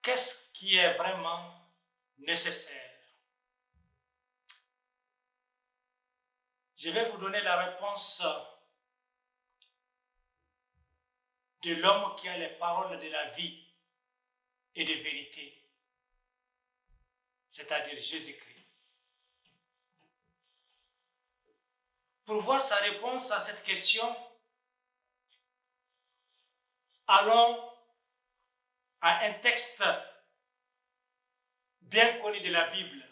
Qu'est-ce qui est vraiment nécessaire? Je vais vous donner la réponse de l'homme qui a les paroles de la vie et de vérité, c'est-à-dire Jésus-Christ. Pour voir sa réponse à cette question, allons à un texte bien connu de la Bible.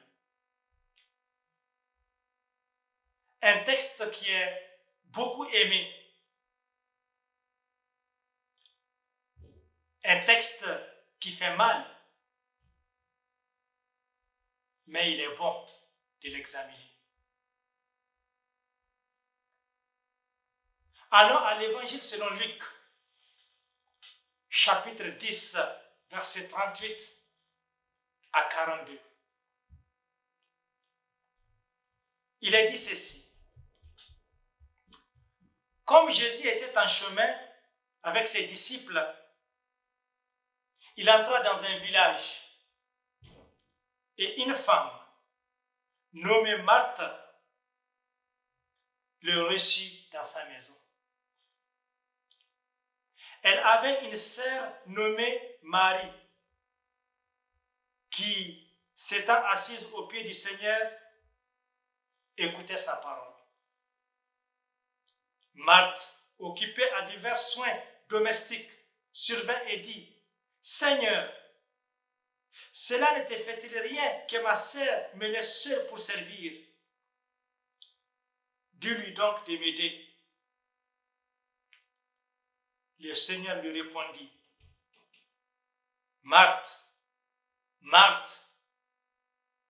Un texte qui est beaucoup aimé. Un texte qui fait mal, mais il est bon de l'examiner. Allons à l'évangile selon Luc, chapitre 10, versets 38 à 42. Il est dit ceci. Comme Jésus était en chemin avec ses disciples, il entra dans un village et une femme nommée Marthe le reçut dans sa maison. Elle avait une sœur nommée Marie qui, s'étant assise aux pieds du Seigneur, écoutait sa parole. Marthe, occupée à divers soins domestiques, survint et dit, « Seigneur, cela ne te fait-il rien que ma sœur me laisse seule pour servir? Dis-lui donc de m'aider. » Le Seigneur lui répondit, « Marthe, Marthe,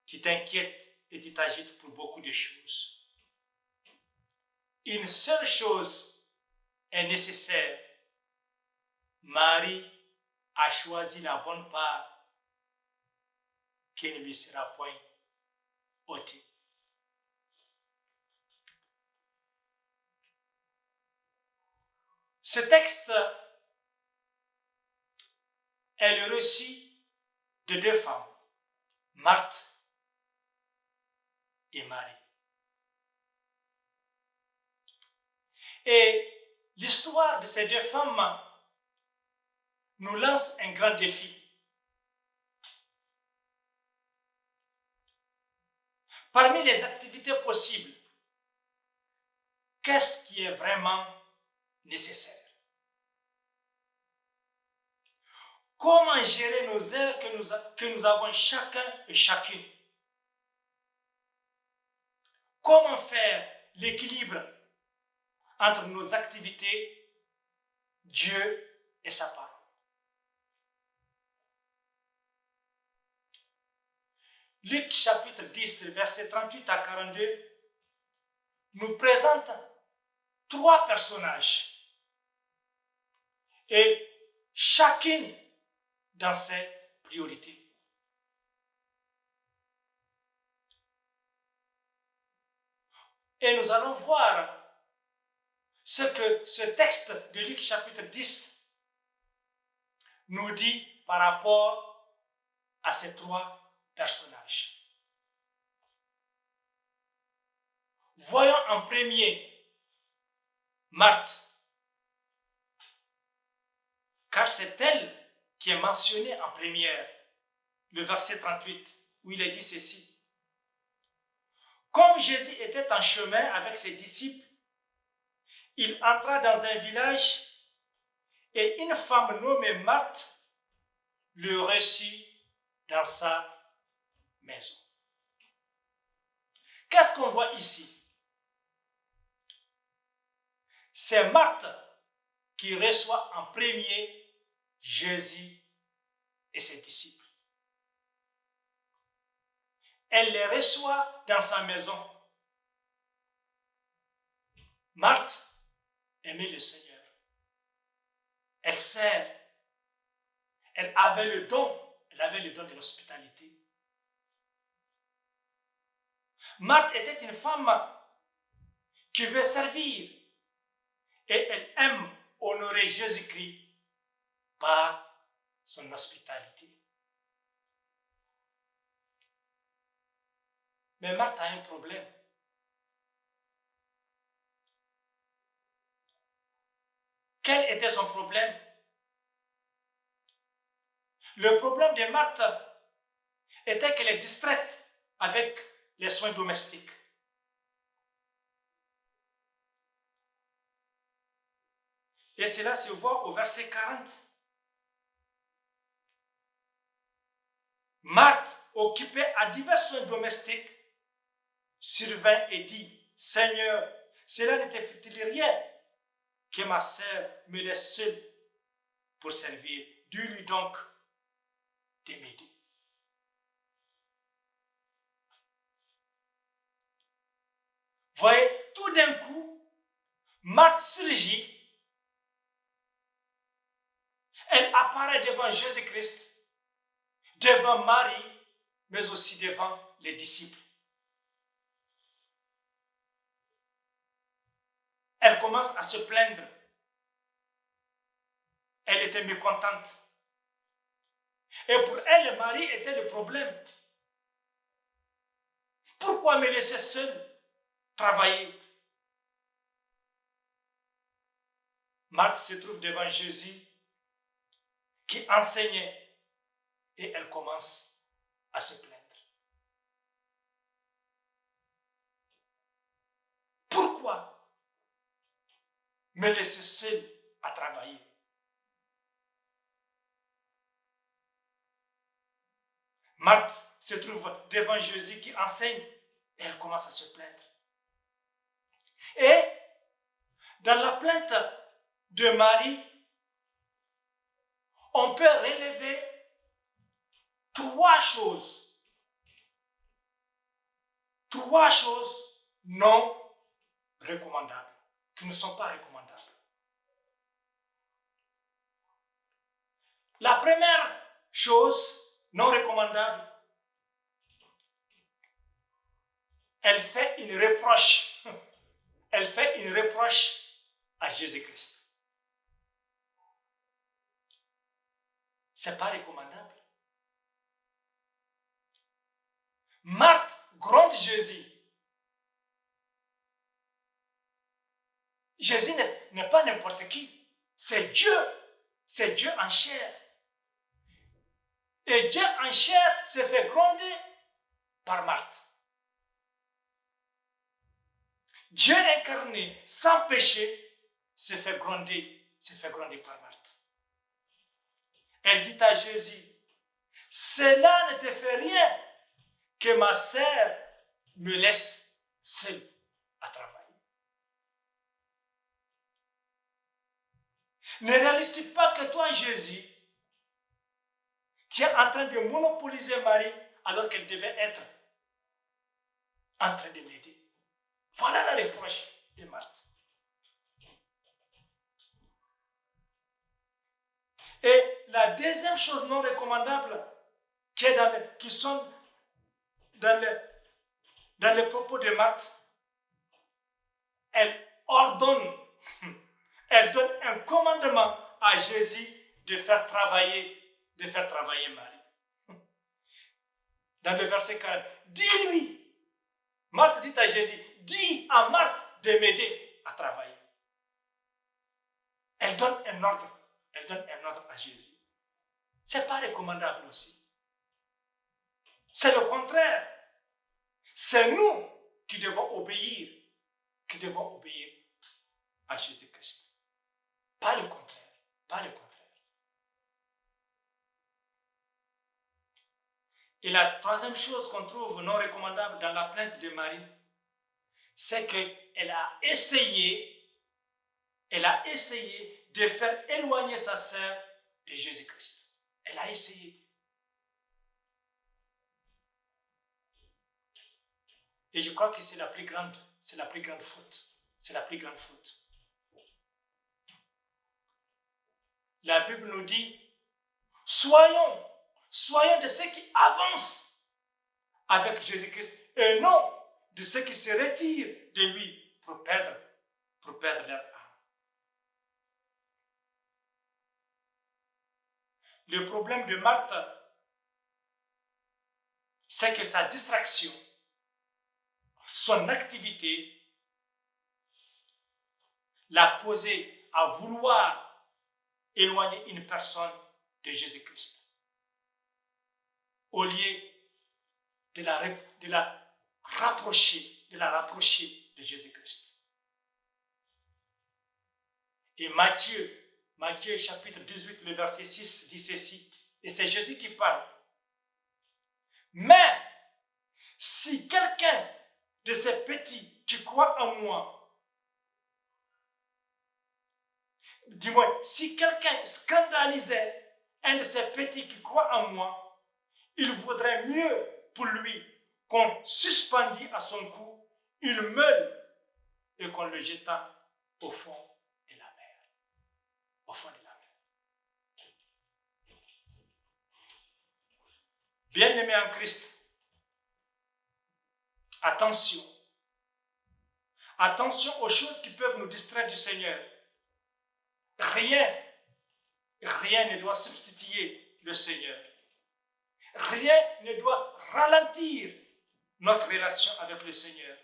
tu t'inquiètes et tu t'agites pour beaucoup de choses. Une seule chose est nécessaire. Marie a choisi la bonne part qui ne lui sera point ôtée. » Ce texte est le récit de deux femmes, Marthe et Marie. Et l'histoire de ces deux femmes nous lance un grand défi. Parmi les activités possibles, qu'est-ce qui est vraiment nécessaire? Comment gérer nos heures que nous avons chacun et chacune? Comment faire l'équilibre entre nos activités, Dieu et sa parole? Luc chapitre 10, versets 38 à 42, nous présente trois personnages et chacune dans ses priorités. Et nous allons voir ce que ce texte de Luc chapitre 10 nous dit par rapport à ces trois personnages. Voyons en premier Marthe, car c'est elle qui est mentionnée en première, le verset 38, où il est dit ceci. Comme Jésus était en chemin avec ses disciples, il entra dans un village et une femme nommée Marthe le reçut dans sa maison. Qu'est-ce qu'on voit ici? C'est Marthe qui reçoit en premier Jésus et ses disciples. Elle les reçoit dans sa maison. Marthe aimait le Seigneur. Elle sert. Elle avait le don de l'hospitalité. Marthe était une femme qui veut servir et elle aime honorer Jésus-Christ par son hospitalité. Mais Marthe a un problème. Quel était son problème? Le problème de Marthe était qu'elle est distraite avec les soins domestiques. Et cela se voit au verset 40. Marthe, occupée à divers soins domestiques, survint et dit, Seigneur, cela ne te fait-il rien que ma sœur me laisse seule pour servir? Dis-lui donc de m'aider. Voyez, tout d'un coup, Marthe surgit. Elle apparaît devant Jésus-Christ, devant Marie, mais aussi devant les disciples. Elle commence à se plaindre. Elle était mécontente. Et pour elle, Marie était le problème. Pourquoi me laisser seule travailler? Marthe se trouve devant Jésus qui enseignait et elle commence à se plaindre. Pourquoi me laisser seule à travailler? Marthe se trouve devant Jésus qui enseigne et elle commence à se plaindre. Et dans la plainte de Marie, on peut relever trois choses. Trois choses non recommandables, qui ne sont pas recommandables. La première chose non recommandable, elle fait une reproche. Elle fait une reproche à Jésus-Christ. Ce n'est pas recommandable. Marthe gronde Jésus. Jésus n'est pas n'importe qui. C'est Dieu. C'est Dieu en chair. Et Dieu en chair se fait gronder par Marthe. Dieu incarné, sans péché, se fait gronder par Marthe. Elle dit à Jésus, cela ne te fait rien que ma sœur me laisse seule à travailler. Ne réalises-tu pas que toi, Jésus, tu es en train de monopoliser Marie alors qu'elle devait être en train de m'aider? Voilà la reproche de Marthe. Et la deuxième chose non recommandable qui sont dans les propos de Marthe, elle donne un commandement à Jésus de faire travailler Marie. Dans le verset 40, dis-lui, Marthe dit à Jésus, dis à Marthe de m'aider à travailler. Elle donne un ordre à Jésus. Ce n'est pas recommandable aussi. C'est le contraire. C'est nous qui devons obéir à Jésus-Christ. Pas le contraire. Et la troisième chose qu'on trouve non recommandable dans la plainte de Marie, c'est qu'elle a essayé de faire éloigner sa sœur de Jésus-Christ. Elle a essayé. Et je crois que c'est la plus grande faute. C'est la plus grande faute. La Bible nous dit, soyons de ceux qui avancent avec Jésus-Christ et non de ceux qui se retirent de lui pour perdre leur âme. Le problème de Marthe, c'est que sa distraction son activité l'a causé à vouloir éloigner une personne de Jésus-Christ, au lieu de la rapprocher de Jésus-Christ. Et Matthieu chapitre 18, le verset 6 dit ceci, et c'est Jésus qui parle. Mais si quelqu'un de ces petits qui croient en moi, dis-moi, si quelqu'un scandalisait un de ces petits qui croient en moi, il vaudrait mieux pour lui qu'on suspendît à son cou une meule et qu'on le jetât au fond de la mer. Au fond de la mer. Bien-aimés en Christ, attention. Attention aux choses qui peuvent nous distraire du Seigneur. Rien ne doit substituer le Seigneur. Rien ne doit ralentir notre relation avec le Seigneur.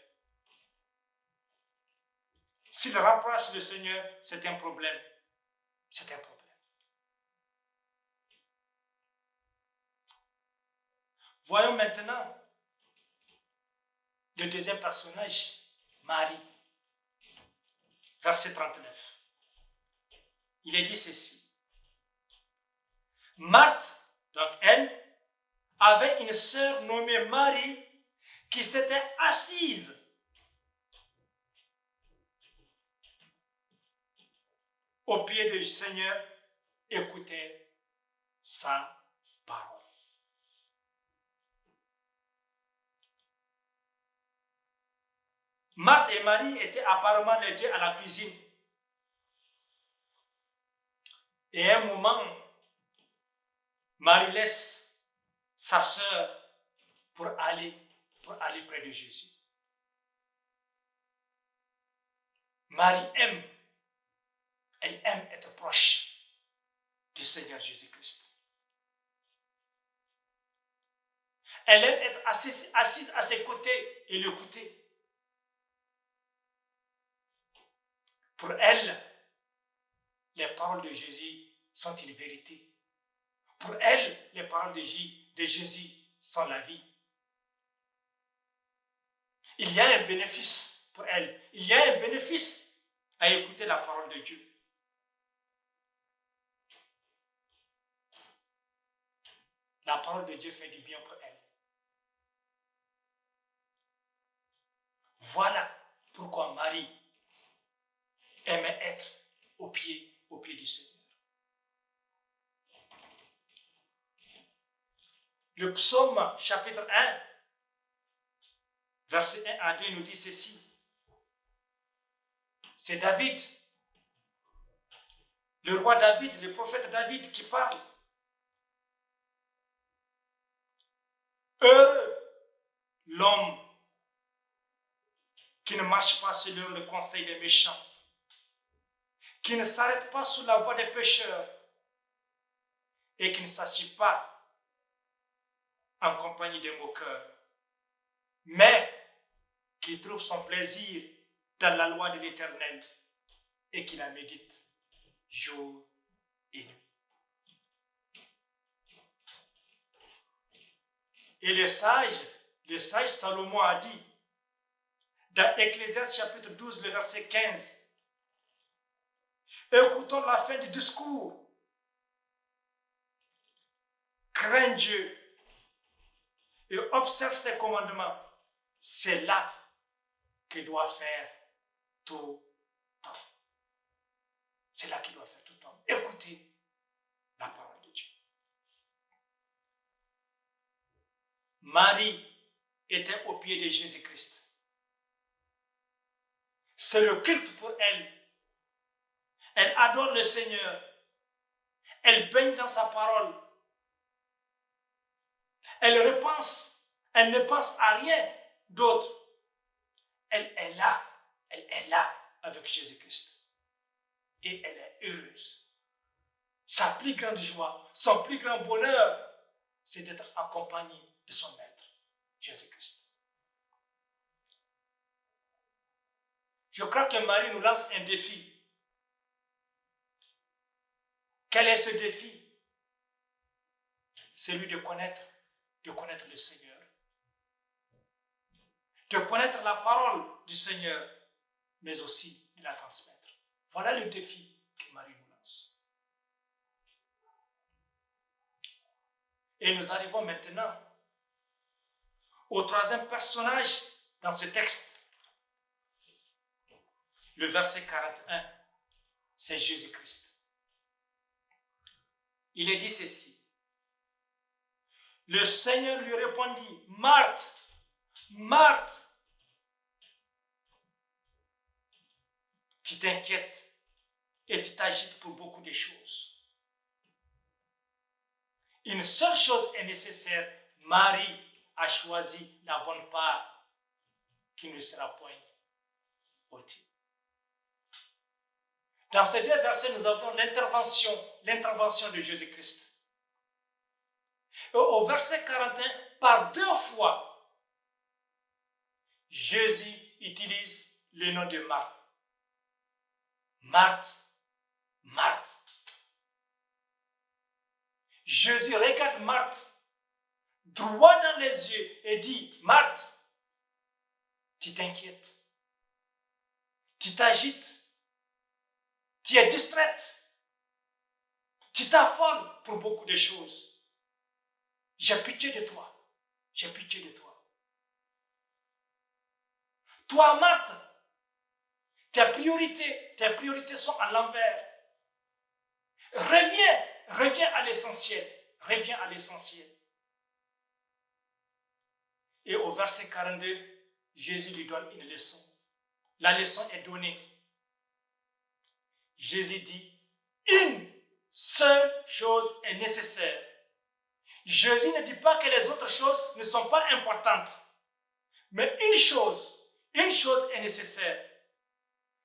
S'il remplace le Seigneur, c'est un problème. C'est un problème. Voyons maintenant le deuxième personnage, Marie. Verset 39. Il est dit ceci. Marthe, donc elle, avait une sœur nommée Marie qui s'était assise au pied du Seigneur, écoutait sa parole. Marthe et Marie étaient apparemment les deux à la cuisine. Et à un moment, Marie laisse sa sœur pour aller près de Jésus. Marie elle aime être proche du Seigneur Jésus-Christ. Elle aime être assise à ses côtés et l'écouter. Pour elle, les paroles de Jésus sont une vérité. Pour elle, les paroles de Jésus sont la vie. Il y a un bénéfice pour elle. Il y a un bénéfice à écouter la parole de Dieu. La parole de Dieu fait du bien pour elle. Voilà pourquoi Marie aimait être au pied du Seigneur. Le psaume chapitre 1, verset 1 à 2 nous dit ceci. C'est David, le roi David, le prophète David qui parle. Heureux l'homme qui ne marche pas selon le conseil des méchants, qui ne s'arrête pas sous la voie des pécheurs et qui ne s'assied pas en compagnie des moqueurs, mais qui trouve son plaisir dans la loi de l'Éternel et qui la médite jour et nuit. Et le sage Salomon a dit, dans Ecclésiaste chapitre 12, le verset 15, écoutons la fin du discours. Crains Dieu et observe ses commandements. C'est là qu'il doit faire tout temps. C'est là qu'il doit faire tout temps. Écoutez la parole de Dieu. Marie était au pied de Jésus-Christ. C'est le culte pour elle. Elle adore le Seigneur. Elle baigne dans sa parole. Elle ne pense à rien d'autre. Elle est là avec Jésus-Christ. Et elle est heureuse. Sa plus grande joie, son plus grand bonheur, c'est d'être accompagnée de son maître, Jésus-Christ. Je crois que Marie nous lance un défi. Quel est ce défi? Celui de connaître le Seigneur. De connaître la parole du Seigneur, mais aussi de la transmettre. Voilà le défi que Marie nous lance. Et nous arrivons maintenant au troisième personnage dans ce texte. Le verset 41, c'est Jésus-Christ. Il est dit ceci. Le Seigneur lui répondit, Marthe, Marthe, tu t'inquiètes et tu t'agites pour beaucoup de choses. Une seule chose est nécessaire. Marie a choisi la bonne part qui ne sera point ôtée. Dans ces deux versets, nous avons l'intervention de Jésus-Christ. Au verset 41, par 2 fois, Jésus utilise le nom de Marthe. Marthe, Marthe. Jésus regarde Marthe droit dans les yeux et dit, Marthe, tu t'inquiètes, tu t'agites, tu es distraite, tu t'affoles pour beaucoup de choses. J'ai pitié de toi, j'ai pitié de toi. Toi, Marthe, tes priorités sont à l'envers. Reviens à l'essentiel. Et au verset 42, Jésus lui donne une leçon. La leçon est donnée. Jésus dit, une seule chose est nécessaire. Jésus ne dit pas que les autres choses ne sont pas importantes. Mais une chose est nécessaire.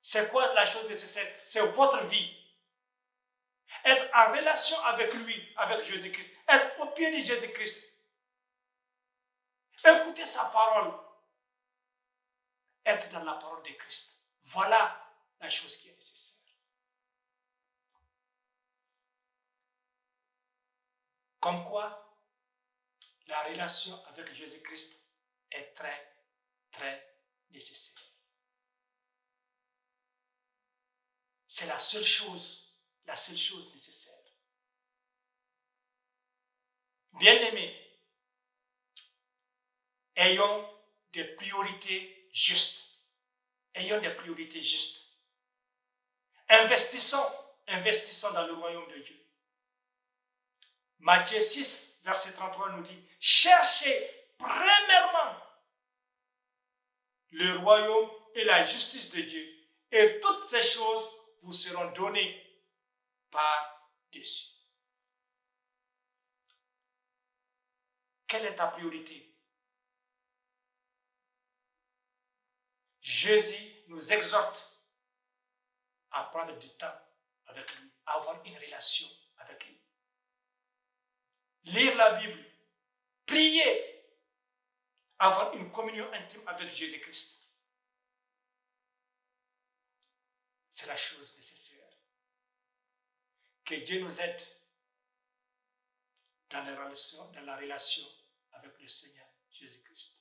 C'est quoi la chose nécessaire? C'est votre vie. Être en relation avec lui, avec Jésus-Christ. Être au pied de Jésus-Christ. Écouter sa parole. Être dans la parole de Christ. Voilà la chose qui est nécessaire. Comme quoi, la relation avec Jésus-Christ est très, très nécessaire. C'est la seule chose nécessaire. Bien-aimés, ayons des priorités justes. Investissons dans le royaume de Dieu. Matthieu 6, verset 33 nous dit, cherchez premièrement le royaume et la justice de Dieu, et toutes ces choses vous seront données par-dessus. Quelle est ta priorité? Jésus nous exhorte à prendre du temps avec lui, à avoir une relation avec lui. Lire la Bible, prier, avoir une communion intime avec Jésus-Christ. C'est la chose nécessaire. Que Dieu nous aide dans la relation avec le Seigneur Jésus-Christ.